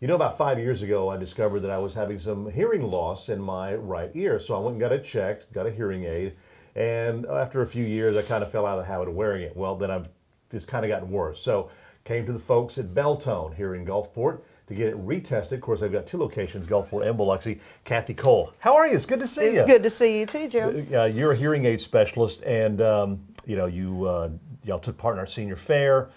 You know, about 5 years ago, I discovered that I was having some hearing loss in my right ear. So I went and got it checked, got a hearing aid. And after a few years, I kind of fell out of the habit of wearing it. Well, then I've just kind of gotten worse. So came to the folks at Beltone here in Gulfport to get it retested. Of course, they've got 2 locations, Gulfport and Biloxi. Kathy Cole, how are you? It's good to see you. It's good to see you too, Jim. You're a hearing aid specialist, and y'all took part in our senior fair.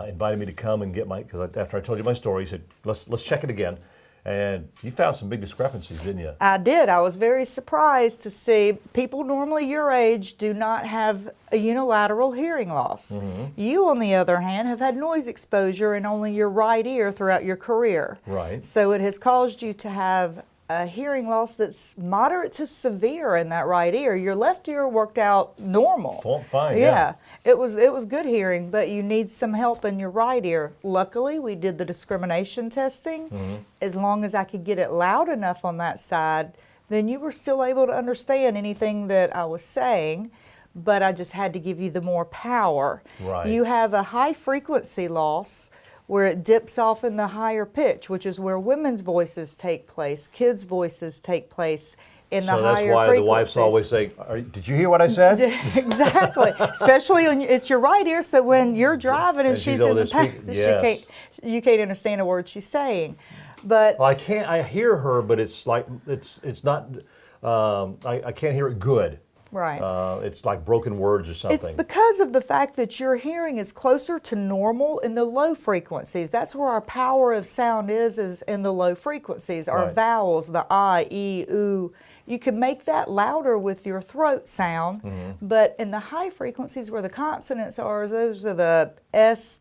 Invited me to come and get because after I told you my story, you said, let's check it again. And you found some big discrepancies, didn't you? I did. I was very surprised to see people normally your age do not have a unilateral hearing loss. Mm-hmm. You, on the other hand, have had noise exposure in only your right ear throughout your career. Right. So it has caused you to have a hearing loss that's moderate to severe in that right ear. Your left ear worked out normal. Fine, yeah. It was good hearing, but you need some help in your right ear. Luckily, we did the discrimination testing. Mm-hmm. As long as I could get it loud enough on that side, then you were still able to understand anything that I was saying, but I just had to give you the more power. Right. You have a high frequency loss where it dips off in the higher pitch, which is where women's voices take place, kids' voices take place in the higher frequencies. So that's why the wife's always saying, did you hear what I said? Exactly. Especially when it's your right ear, so when you're driving and she's in the back, yes. you can't understand a word she's saying. But well, I hear her, but it's like, it's not, I can't hear it good. Right. It's like broken words or something. It's because of the fact that your hearing is closer to normal in the low frequencies. That's where our power of sound is in the low frequencies. Our vowels, the I, E, U. You can make that louder with your throat sound, but in the high frequencies where the consonants are, those are the S,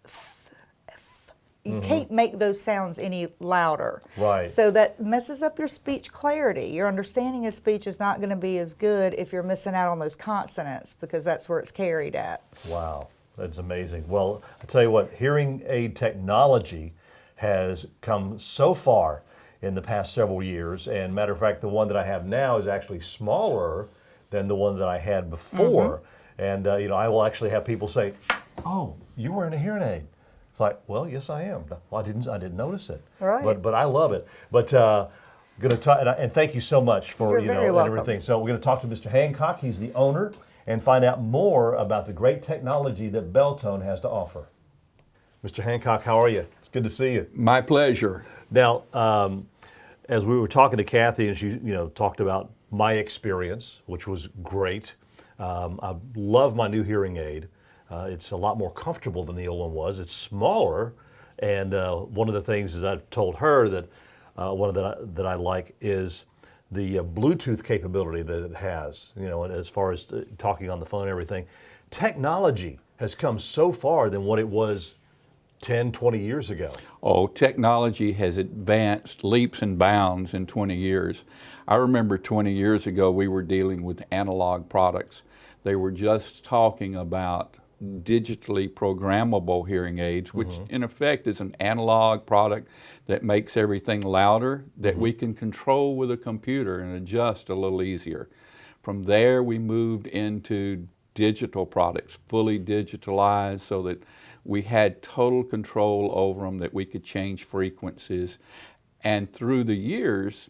you can't make those sounds any louder. Right. So that messes up your speech clarity. Your understanding of speech is not going to be as good if you're missing out on those consonants, because that's where it's carried at. Wow, that's amazing. Well, I tell you what, hearing aid technology has come so far in the past several years. And matter of fact, the one that I have now is actually smaller than the one that I had before. And I will actually have people say, "Oh, you're wearing a hearing aid." It's like, well, yes, I am. Well, I didn't notice it. Right. But I love it. But gonna talk, and thank you so much for You're very welcome. and everything. So we're going to talk to Mr. Hancock. He's the owner, and find out more about the great technology that Beltone has to offer. Mr. Hancock, how are you? It's good to see you. My pleasure. Now, as we were talking to Kathy, and she talked about my experience, which was great. I love my new hearing aid. It's a lot more comfortable than the old one was. It's smaller, and one of the things is I've told her that that I like is the Bluetooth capability that it has. And as far as talking on the phone and everything, technology has come so far than what it was 10, 20 years ago. Oh, technology has advanced leaps and bounds in 20 years. I remember 20 years ago we were dealing with analog products. They were just talking about digitally programmable hearing aids, which in effect is an analog product that makes everything louder, that we can control with a computer and adjust a little easier. From there we moved into digital products, fully digitalized, so that we had total control over them, that we could change frequencies. And through the years,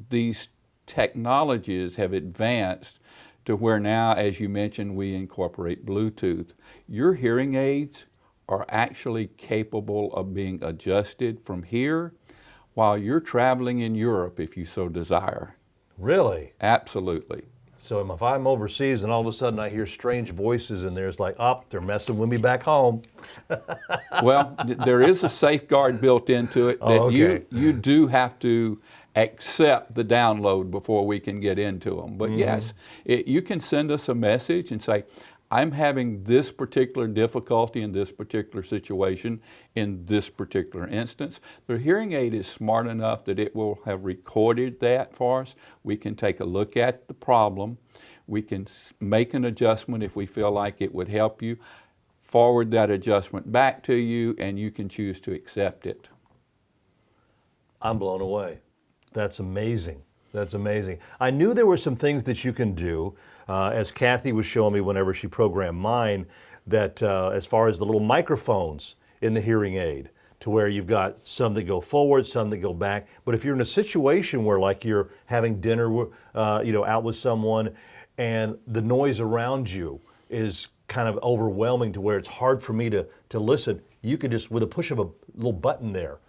these technologies have advanced to where now, as you mentioned, we incorporate Bluetooth. Your hearing aids are actually capable of being adjusted from here while you're traveling in Europe, if you so desire. Really? Absolutely. So if I'm overseas and all of a sudden I hear strange voices and there's like, they're messing with me back home. Well, there is a safeguard built into it that you do have to accept the download before we can get into them. But yes, you can send us a message and say, I'm having this particular difficulty in this particular situation, in this particular instance. The hearing aid is smart enough that it will have recorded that for us. We can take a look at the problem. We can make an adjustment if we feel like it would help you, forward that adjustment back to you, and you can choose to accept it. I'm blown away. That's amazing. That's amazing. I knew there were some things that you can do, as Kathy was showing me whenever she programmed mine, that as far as the little microphones in the hearing aid, to where you've got some that go forward, some that go back. But if you're in a situation where, like, you're having dinner, out with someone, and the noise around you is kind of overwhelming to where it's hard for me to listen, you could just, with a push of a little button there,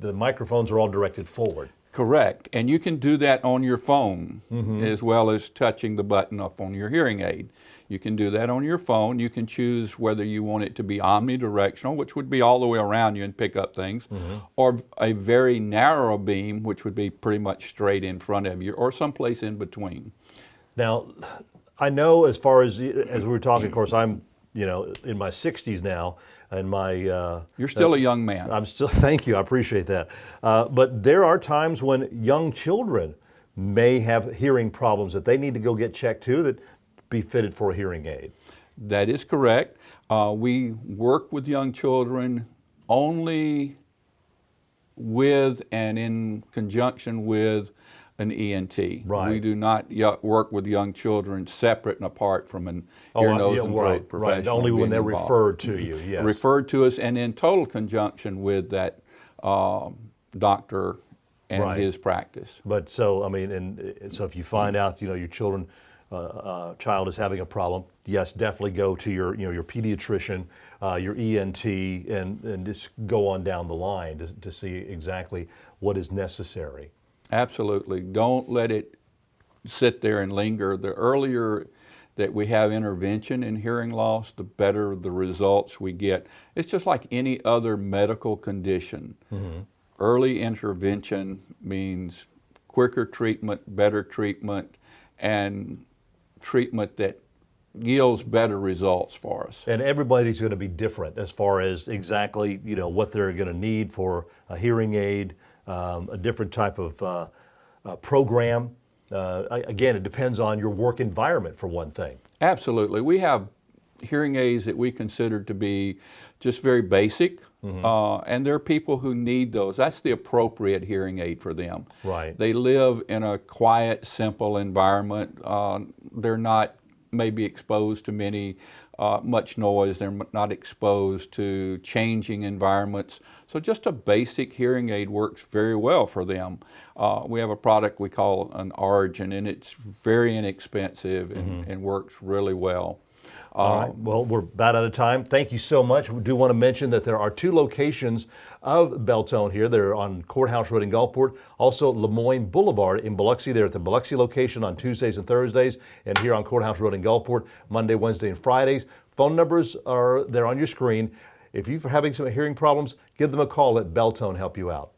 the microphones are all directed forward. Correct. And you can do that on your phone as well as touching the button up on your hearing aid. You can do that on your phone. You can choose whether you want it to be omnidirectional, which would be all the way around you and pick up things, or a very narrow beam, which would be pretty much straight in front of you, or someplace in between. Now, I know as far as we were talking, of course, I'm in my 60s now, and my you're still a young man. I'm still. Thank you, I appreciate that. But there are times when young children may have hearing problems that they need to go get checked too, that be fitted for a hearing aid. That is correct. We work with young children only with and in conjunction with an ENT. Right. We do not work with young children separate and apart from an ear, nose, and throat professional. Right. Only when they're involved. referred to you. Yes. Referred to us, and in total conjunction with that doctor and his practice. But so, I mean, and so if you find out, your child is having a problem, yes, definitely go to your pediatrician, your ENT, and just go on down the line to see exactly what is necessary. Absolutely. Don't let it sit there and linger. The earlier that we have intervention in hearing loss, the better the results we get. It's just like any other medical condition. Early intervention means quicker treatment, better treatment, and treatment that yields better results for us. And everybody's going to be different as far as exactly what they're going to need for a hearing aid, a different type of program. Again, it depends on your work environment, for one thing. Absolutely. We have hearing aids that we consider to be just very basic, and there are people who need those. That's the appropriate hearing aid for them. Right. They live in a quiet, simple environment. They're not maybe exposed to much noise. They're not exposed to changing environments. So just a basic hearing aid works very well for them. We have a product we call an Origin, and it's very inexpensive and works really well. All right. Well, we're about out of time. Thank you so much. We do want to mention that there are 2 locations of Beltone here. They're on Courthouse Road in Gulfport, also Lemoyne Boulevard in Biloxi. They're at the Biloxi location on Tuesdays and Thursdays, and here on Courthouse Road in Gulfport, Monday, Wednesday, and Fridays. Phone numbers are there on your screen. If you're having some hearing problems, give them a call. Let Beltone help you out.